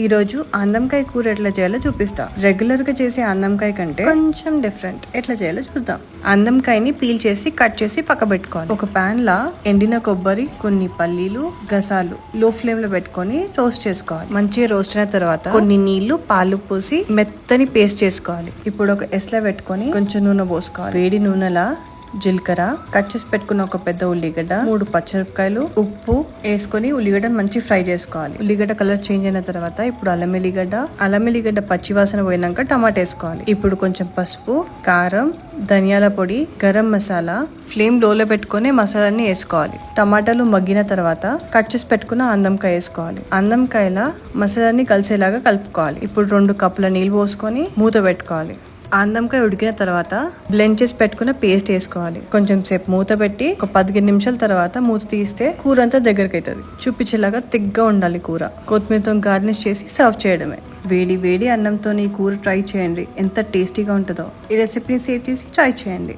ఈ రోజు అన్నంకాయ కూర ఎట్లా చేయాలో చూపిస్తా. రెగ్యులర్ గా చేసే అన్నంకాయ కంటే కొంచెం డిఫరెంట్. ఎట్లా చేయాలో చూద్దాం. అన్నంకాయని పీల్ చేసి కట్ చేసి పక్క పెట్టుకోవాలి. ఒక పాన్ లా ఎండిన కొబ్బరి, కొన్ని పల్లీలు, గసాలు లో ఫ్లేమ్ లో పెట్టుకొని రోస్ట్ చేసుకోవాలి. మంచిగా రోస్ట్ అయిన తర్వాత కొన్ని నీళ్లు, పాలు పోసి మెత్తని పేస్ట్ చేసుకోవాలి. ఇప్పుడు ఒక ఎస్లా పెట్టుకొని కొంచెం నూనె పోసుకోవాలి. వేడి నూనెలా జీలకర్ర, కట్ చేసి పెట్టుకున్న ఒక పెద్ద ఉల్లిగడ్డ, 3 పచ్చిమిరపకాయలు, ఉప్పు వేసుకొని ఉల్లిగడ్డను మంచి ఫ్రై చేసుకోవాలి. ఉల్లిగడ్డ కలర్ చేంజ్ అయిన తర్వాత ఇప్పుడు అల్లం ఎల్లిగడ్డ పచ్చి వాసన పోయినాక టమాటా వేసుకోవాలి. ఇప్పుడు కొంచెం పసుపు, కారం, ధనియాల పొడి, గరం మసాలా ఫ్లేమ్ లోలో పెట్టుకొని మసాలాన్ని వేసుకోవాలి. టమాటాలు మగ్గిన తర్వాత కట్ చేసి పెట్టుకున్న అన్నంకాయ వేసుకోవాలి. అన్నంకాయల మసాలాన్ని కలిసేలాగా కలుపుకోవాలి. ఇప్పుడు 2 కప్పుల నీళ్ళు పోసుకొని మూత పెట్టుకోవాలి. అన్నంకాయ ఉడికిన తర్వాత బ్లెండ్ చేసి పెట్టుకున్న పేస్ట్ వేసుకోవాలి. కొంచెం సేపు మూత పెట్టి ఒక 15 నిమిషాల తర్వాత మూత తీస్తే కూర అంతా దగ్గరకు అవుతుంది. చూపించేలాగా తిగ్గా ఉండాలి కూర. కొత్తిమీరతో గార్నిష్ చేసి సర్వ్ చేయడమే. వేడి వేడి అన్నంతో ఈ కూర ట్రై చేయండి. ఎంత టేస్టీగా ఉంటుందో. ఈ రెసిపీని సేవ్ చేసి ట్రై చేయండి.